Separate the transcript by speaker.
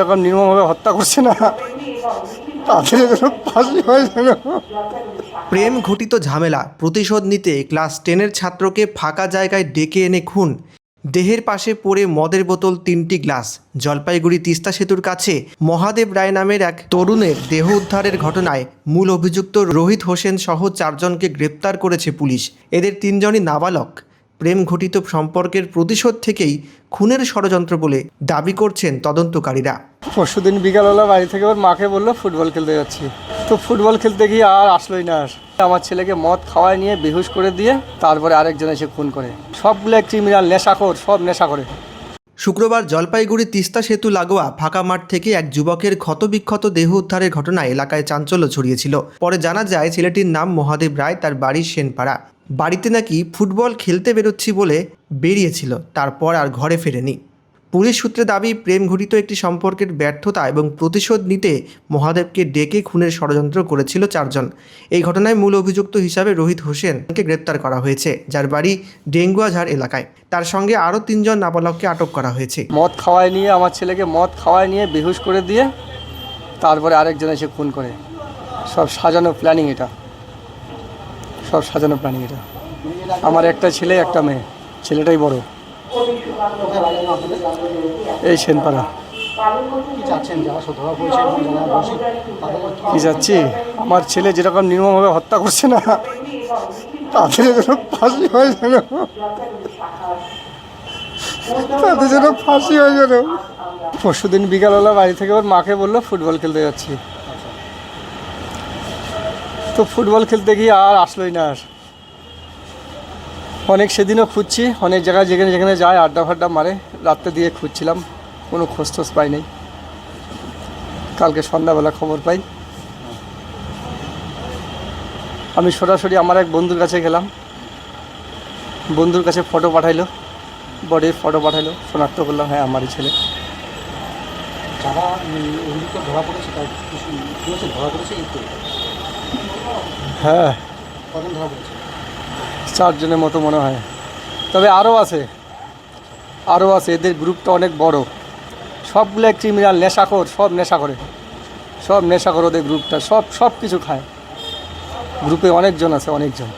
Speaker 1: যখন নির্মমভাবে হত্যা করছে না তাদের যেন ফাঁসি হয় যেন।
Speaker 2: প্রেম ঘটিত ঝামেলা প্রতিশোধ নিতে ক্লাস 10-এর ছাত্রকে ফাঁকা জায়গায় ডেকে এনে খুন। দেহের পাশে পড়ে মদের বোতল 3টি গ্লাস। জলপাইগুড়ি তিস্তা সেতুর কাছে মহাদেব রায় নামের এক তরুণের দেহ উদ্ধারের ঘটনায় মূল অভিযুক্ত রোহিত হোসেন সহ 4 জনকে গ্রেপ্তার করেছে পুলিশ। এদের 3 জনই নাবালক। প্রেম ঘটিত সম্পর্কের প্রতিশোধ থেকেই খুনের ষড়যন্ত্র বলে দাবি করছেন তদন্তকারীরা।
Speaker 1: পরশুদিন বিকালবেলা বাড়ি থেকে ওর মাকে বললো ফুটবল খেলতে যাচ্ছি, তো ফুটবল খেলতে গিয়ে আর আসলোই না। আমার ছেলেকে মদ খাওয়ায় নিয়ে বেহুশ করে দিয়ে তারপরে আরেকজন এসে খুন করে। সবগুলো ক্রিমিনাল, নেশাখোর, সব নেশা করে।
Speaker 2: শুক্রবার জলপাইগুড়ি তিস্তা সেতু লাগোয়া ফাঁকা মাঠ থেকে এক যুবকের ক্ষতবিক্ষত দেহ উদ্ধারের ঘটনায় এলাকায় চাঞ্চল্য ছড়িয়েছিল। পরে জানা যায় ছেলেটির নাম মহাদেব রায়, তার বাড়ি সেনপাড়া। বাড়িতে নাকি ফুটবল খেলতে বেরোচ্ছি বলে বেরিয়েছিল, তারপর আর ঘরে ফেরেনি। পুলিশ সূত্রে দাবি, প্রেম ঘটিত একটি সম্পর্কের ব্যর্থতা এবং প্রতিশোধ নিতে মহাদেবকে ডেকে খুনের ষড়যন্ত্র করেছিল 4 জন। এই ঘটনায় মূল অভিযুক্ত হিসাবে রোহিত হোসেনকে গ্রেপ্তার করা হয়েছে, যার বাড়ি ডেঙ্গুয়াঝাড় এলাকায়। তার সঙ্গে আরও 3 জন নাবালককে আটক করা হয়েছে।
Speaker 1: মদ খাওয়ায় নিয়ে আমার ছেলেকে মদ খাওয়ায় নিয়ে বেহুশ করে দিয়ে তারপরে আরেকজন এসে খুন করে। সব সাজানো প্ল্যানিং এটা, সব সাজানো প্ল্যানিং এটা। আমার একটা ছেলে একটা মেয়ে, ছেলেটাই বড়। এই সেনপাড়া। কি যাচ্ছি, আমার ছেলে যেরকম নির্মমভাবে হত্যা করছে না তাদের যেন ফাঁসি হয় যেন, তাদের যেন ফাঁসি হয় যেন। পরশুদিন বিকালবেলা বাড়ি থেকে ওর মাকে বললো ফুটবল খেলতে যাচ্ছি, তো ফুটবল খেলতে গিয়ে আর আসলোই না। অনেক সেদিনও খুঁজছি, অনেক জায়গায় যেখানে যেখানে যায় আড্ডা ফাড্ডা মারে, রাত্রে দিয়ে খুঁজছিলাম, কোনো খোঁজ টোজ পাই নাই। কালকে সন্ধ্যাবেলা খবর পাই। আমি সরাসরি আমার এক বন্ধুর কাছে গেলাম, বন্ধুর কাছে ফটো পাঠাইলো, বডির ফটো পাঠাইলো, শনাক্ত করলাম হ্যাঁ আমারই ছেলে।
Speaker 3: যারা অভিযুক্ত ধরা পড়েছে তার ধরা পড়েছে
Speaker 1: হ্যাঁ,
Speaker 3: কজন ধরা পড়েছে?
Speaker 1: 4 জনের মতো মনে হয়, তবে আরও আছে, আরও আছে। এদের গ্রুপটা অনেক বড়, সবগুলো ক্রিমিনাল, নেশাখোর, সব নেশা করে, সব নেশা করে। ওদের গ্রুপটা সব কিছু খায়। গ্রুপে অনেকজন আছে, অনেকজন।